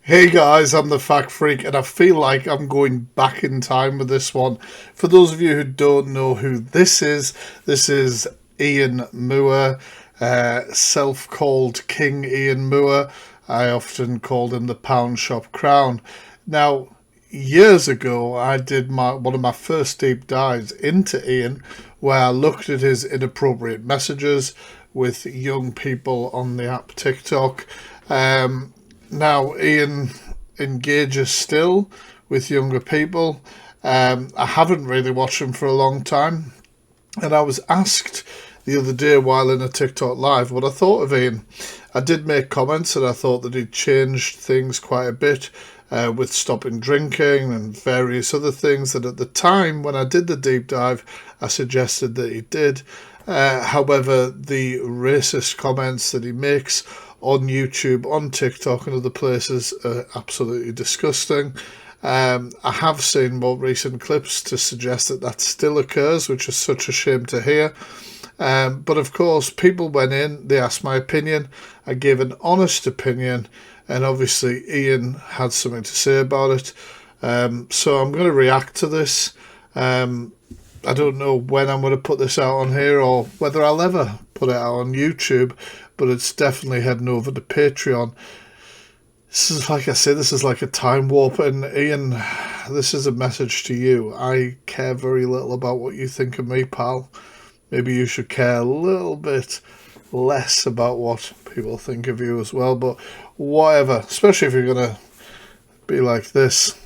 Hey guys, I'm the Fact Freak, and I feel like I'm going back in time with this one. For those of you who don't know who this is Ian Moore, self-called King Ian Moore. I often called him the Pound Shop Crown. Now, years ago, I did one of my first deep dives into Ian, where I looked at his inappropriate messages with young people on the app TikTok. Now, Ian engages still with younger people. I haven't really watched him for a long time, and I was asked the other day while in a TikTok live what I thought of Ian. I did make comments and I thought that he'd changed things quite a bit with stopping drinking and various other things that at the time when I did the deep dive I suggested that he did. However, the racist comments that he makes on YouTube, on TikTok and other places are absolutely disgusting. I have seen more recent clips to suggest that that still occurs, which is such a shame to hear. But of course, people went in, they asked my opinion, I gave an honest opinion, and obviously Ian had something to say about it. So I'm going to react to this. I don't know when I'm going to put this out on here or whether I'll ever put it out on YouTube, but it's definitely heading over to Patreon. This is, like I say, this is like a time warp, and Ian, this is a message to you. I care very little about what you think of me, pal. Maybe you should care a little bit less about what people think of you as well, but whatever, especially if you're going to be like this.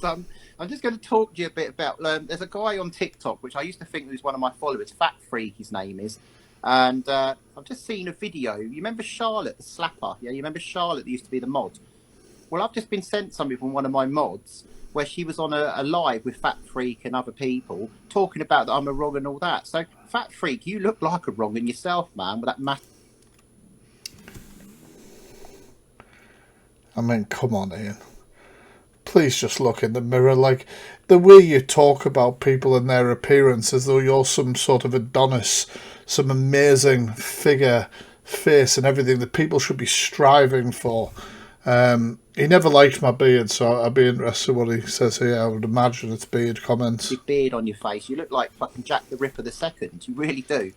I'm just going to talk to you a bit about. There's a guy on TikTok, which I used to think was one of my followers, Fat Freak, his name is. And I've just seen a video. You remember Charlotte, the slapper? Yeah, you remember Charlotte that used to be the mod? Well, I've just been sent something from one of my mods where she was on a live with Fat Freak and other people talking about that I'm a wrong and all that. So, Fat Freak, you look like a wrong in yourself, man, with that massive. I mean, come on, Ian. Please just look in the mirror. Like, the way you talk about people and their appearance as though you're some sort of Adonis, some amazing figure, face and everything that people should be striving for. He never liked my beard, so I'd be interested what he says here. I would imagine it's beard comments. Big beard on your face. You look like fucking Jack the Ripper the second. You really do.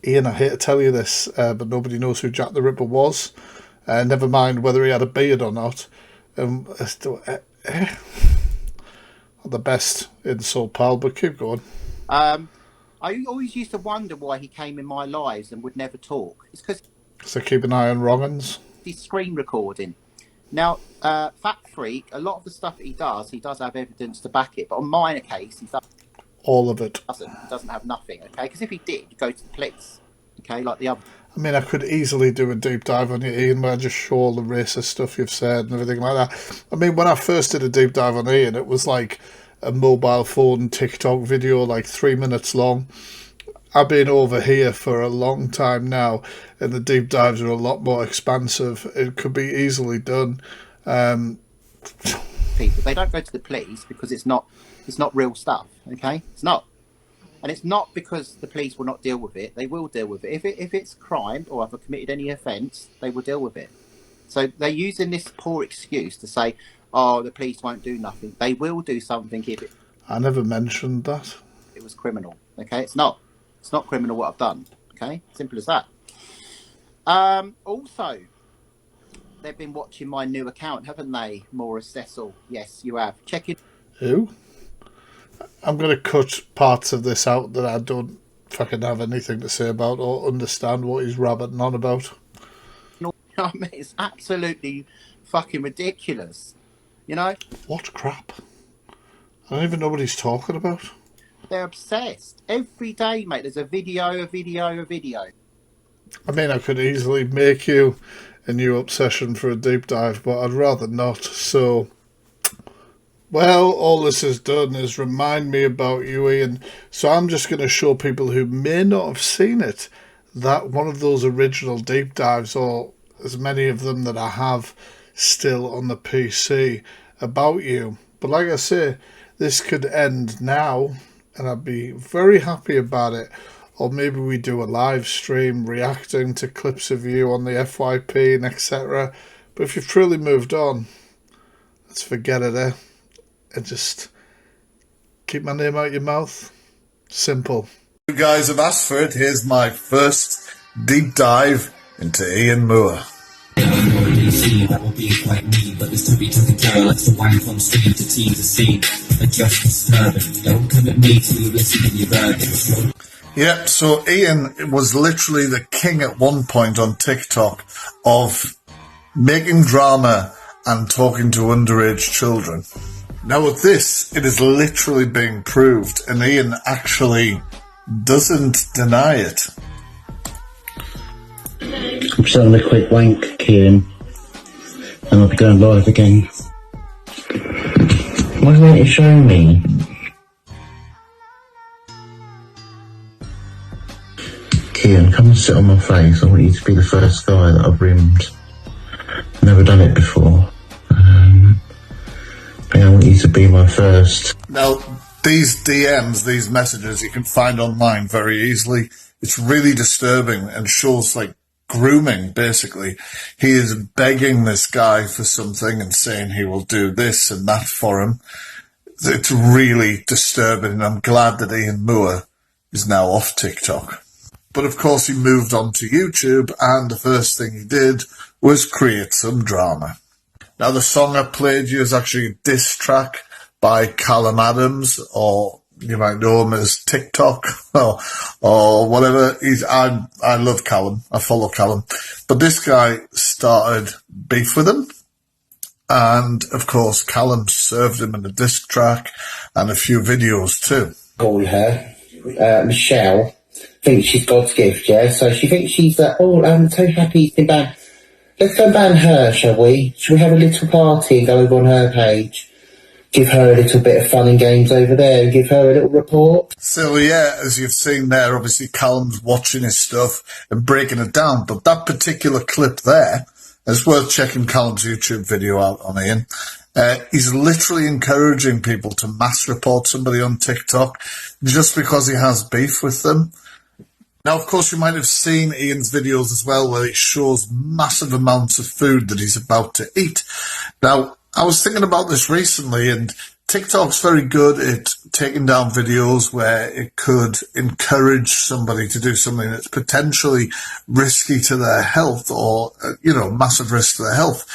Ian, I hate to tell you this, but nobody knows who Jack the Ripper was. Never mind whether he had a beard or not. Not the best insult, pal, but keep going. I always used to wonder why he came in my lives and would never talk. It's because So keep an eye on wrong-uns. he's screen recording. Now, Fat Freak, a lot of the stuff that he does have evidence to back it. But on mine case, he All of it. doesn't have nothing, okay? Because if he did, he'd go to the police, okay? Like the other. I mean, I could easily do a deep dive on you, Ian, where I just show all the racist stuff you've said and everything like that. I mean, when I first did a deep dive on Ian, it was like a mobile phone TikTok video, like 3 minutes long. I've been over here for a long time now, and the deep dives are a lot more expansive. It could be easily done. People, they don't go to the police because it's not real stuff, okay? It's not. And it's not because the police will not deal with it. They will deal with it. If it's crime or if I've committed any offence, they will deal with it. So they're using this poor excuse to say, oh, the police won't do nothing. They will do something if I never mentioned that. it was criminal. Okay, it's not. It's not criminal what I've done. Okay, simple as that. Also, they've been watching my new account, haven't they, Maura Cecil? Yes, you have. Check it. Who? I'm going to cut parts of this out that I don't fucking have anything to say about or understand what he's rabbiting on about. I mean, it's absolutely fucking ridiculous. You know? What crap? I don't even know what he's talking about. They're obsessed. Every day, mate, there's a video, a video, a video. I mean, I could easily make you a new obsession for a deep dive, but I'd rather not. So, well, all this has done is remind me about you, Ian. So I'm just going to show people who may not have seen it that one of those original deep dives, or as many of them that I have still on the PC about you. But like I say, this could end now, and I'd be very happy about it. Or maybe we do a live stream reacting to clips of you on the FYP and etc. But if you've truly moved on, Let's forget it, eh? And just keep my name out your mouth. Simple. You guys have asked for it. Here's my first deep dive into Ian Moore. That will be quite me, but this to took a girl likes to wine from screen to tease the scene. Adjust disturbing. Don't come at me till you listen and you're urgent. Yep, so Ian was literally the king at one point on TikTok of making drama and talking to underage children. Now with this, it is literally being proved, and Ian actually doesn't deny it. I'm just having a quick wank, Kieran, and I'll be going live again. Why won't you show me? Kieran, come and sit on my face. I want you to be the first guy that I've rimmed. Never done it before. I want you to be my first. Now, these DMs, these messages, you can find online very easily. It's really disturbing and shows like grooming, basically. He is begging this guy for something and saying he will do this and that for him. It's really disturbing, and I'm glad that Ian Moore is now off TikTok. But of course he moved on to YouTube, and the first thing he did was create some drama. Now the song I played you is actually a diss track by Callum Adams, or you might know him as TikTok, or whatever. I love Callum. I follow Callum. But this guy started beef with him. And of course, Callum served him in a diss track and a few videos too. Call her, Michelle, thinks she's God's gift, yeah? So she thinks she's, I'm so happy he's been banned. Let's go and ban her, shall we? Shall we have a little party and go over on her page? Give her a little bit of fun and games over there and give her a little report. So yeah, as you've seen there, obviously Callum's watching his stuff and breaking it down. But that particular clip there, it's worth checking Callum's YouTube video out on Ian. He's literally encouraging people to mass report somebody on TikTok just because he has beef with them. Now, of course, you might have seen Ian's videos as well, where he shows massive amounts of food that he's about to eat. Now, I was thinking about this recently, and TikTok's very good at taking down videos where it could encourage somebody to do something that's potentially risky to their health, or, massive risk to their health.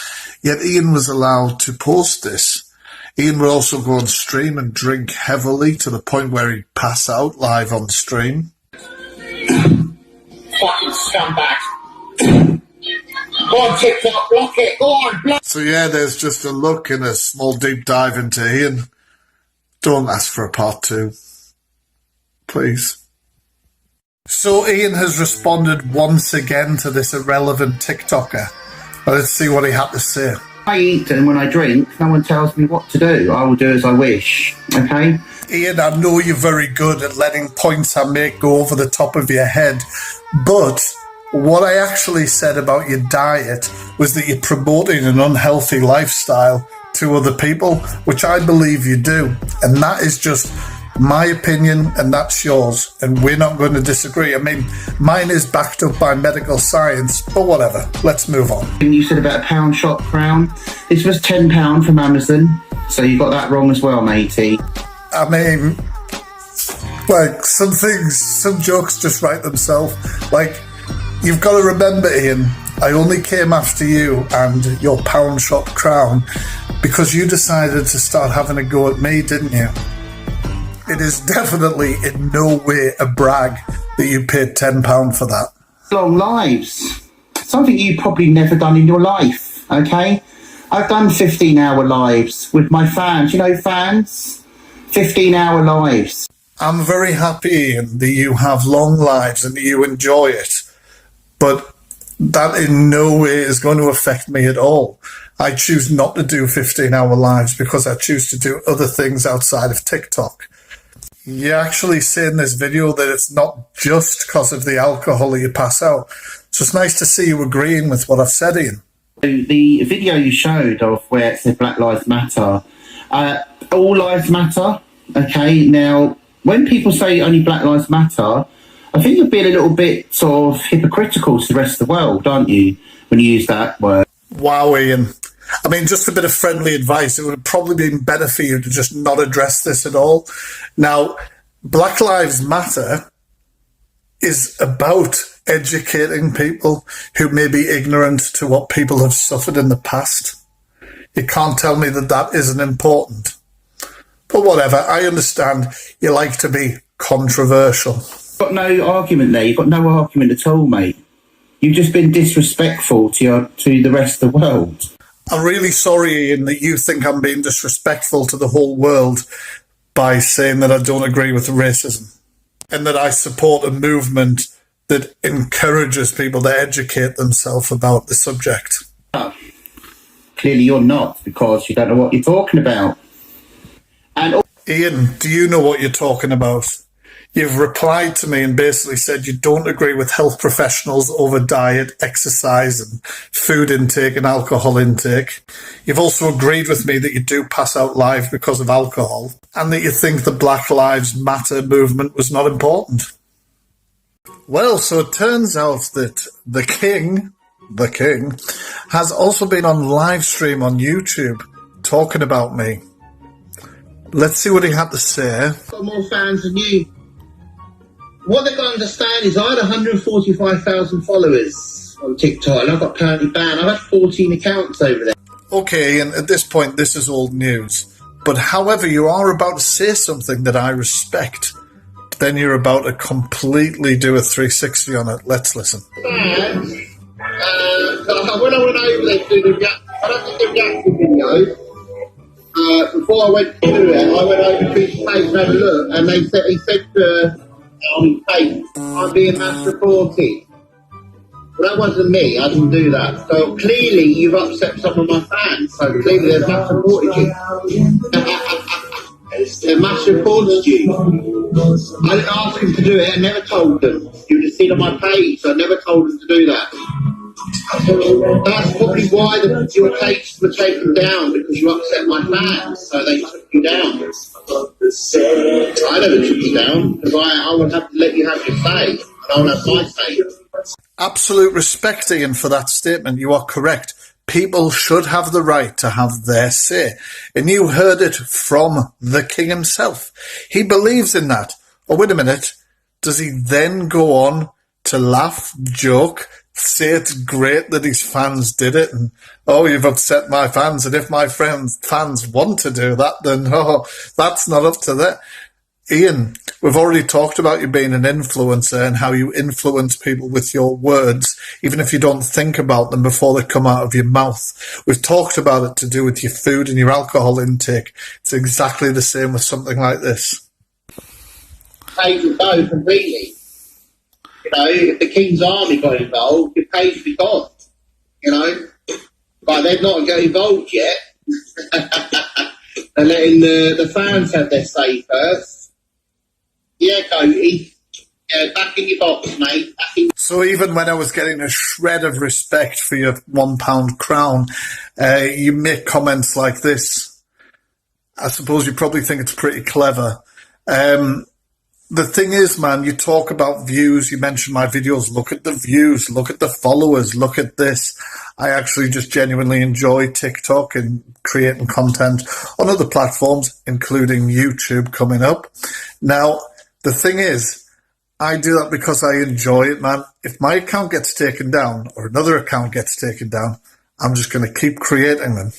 Yet Ian was allowed to post this. Ian would also go on stream and drink heavily to the point where he'd pass out live on stream. Fucking scumbag. Go on, TikTok, block it. Go on, block. So yeah, there's just a look and a small deep dive into Ian. Don't ask for a part 2. Please. So Ian has responded once again to this irrelevant TikToker. Let's see what he had to say. I eat and when I drink, no one tells me what to do. I will do as I wish, okay? Ian, I know you're very good at letting points I make go over the top of your head, but what I actually said about your diet was that you're promoting an unhealthy lifestyle to other people, which I believe you do. And that is just my opinion, and that's yours. And we're not going to disagree. I mean, mine is backed up by medical science, but whatever. Let's move on. You said about a pound shop crown. This was £10 from Amazon. So you got that wrong as well, matey. I mean, like, some jokes just write themselves. Like, you've got to remember, Ian, I only came after you and your pound shop crown because you decided to start having a go at me, didn't you? It is definitely in no way a brag that you paid £10 for that. Long lives. Something you've probably never done in your life, okay? I've done 15-hour lives with my fans. You know fans? 15-hour lives. I'm very happy, Ian, that you have long lives and that you enjoy it. But that in no way is going to affect me at all. I choose not to do 15-hour lives because I choose to do other things outside of TikTok. You actually say in this video that it's not just because of the alcohol that you pass out. So it's nice to see you agreeing with what I've said, Ian. The video you showed of where it said Black Lives Matter, all lives matter, okay? Now, when people say only Black Lives Matter, I think you're being a little bit sort of hypocritical to the rest of the world, aren't you, when you use that word? Wow, Ian. I mean, just a bit of friendly advice. It would have probably been better for you to just not address this at all. Now, Black Lives Matter is about educating people who may be ignorant to what people have suffered in the past. You can't tell me that that isn't important. But whatever, I understand you like to be controversial. You've got no argument there. You've got no argument at all, mate. You've just been disrespectful to the rest of the world. I'm really sorry, Ian, that you think I'm being disrespectful to the whole world by saying that I don't agree with racism and that I support a movement that encourages people to educate themselves about the subject. Oh, clearly you're not, because you don't know what you're talking about. And Ian, do you know what you're talking about? You've replied to me and basically said you don't agree with health professionals over diet, exercise and food intake and alcohol intake. You've also agreed with me that you do pass out live because of alcohol and that you think the Black Lives Matter movement was not important. Well, so it turns out that the King, has also been on live stream on YouTube talking about me. Let's see what he had to say. got more fans than you. What they've got to understand is I had 145,000 followers on TikTok and I got currently banned. I've had 14 accounts over there. Okay, and at this point, this is old news. But however, you are about to say something that I respect. But then you're about to completely do a 360 on it. Let's listen. When I went over there to do the reaction video, before I went to do it, I went over to his page and had a look, and he said on his page, I'm being mass reported. Well, that wasn't me. I didn't do that. So clearly, you've upset some of my fans. So clearly, they've mass reported you. They mass reported you. I didn't ask them to do it. I never told them. You would have seen on my page. So I never told them to do that. That's probably why your pages were taken down, because you upset my fans, so they took you down. I never took you down, because I would have to let you have your say, and I would have my say. Absolute respect, Ian, for that statement. You are correct. People should have the right to have their say. And you heard it from the King himself. He believes in that. Oh, wait a minute. Does he then go on to laugh, joke, say it's great that his fans did it, and oh, you've upset my fans, and if my fans want to do that, then oh, that's not up to them. Ian, we've already talked about you being an influencer and how you influence people with your words, even if you don't think about them before they come out of your mouth. We've talked about it to do with your food and your alcohol intake. It's exactly the same with something like this. Page would go completely. You know, if the King's Army got involved, your page would be gone. You know, but they've not got involved yet. They're letting the fans have their say first. Yeah, Cody. Yeah, back in your box, mate. So even when I was getting a shred of respect for your £1 crown, you make comments like this. I suppose you probably think it's pretty clever. The thing is, man, you talk about views, you mention my videos, look at the views, look at the followers, look at this. I actually just genuinely enjoy TikTok and creating content on other platforms, including YouTube coming up. Now, the thing is, I do that because I enjoy it, man. If my account gets taken down or another account gets taken down, I'm just going to keep creating them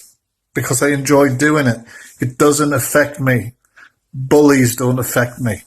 because I enjoy doing it. It doesn't affect me. Bullies don't affect me.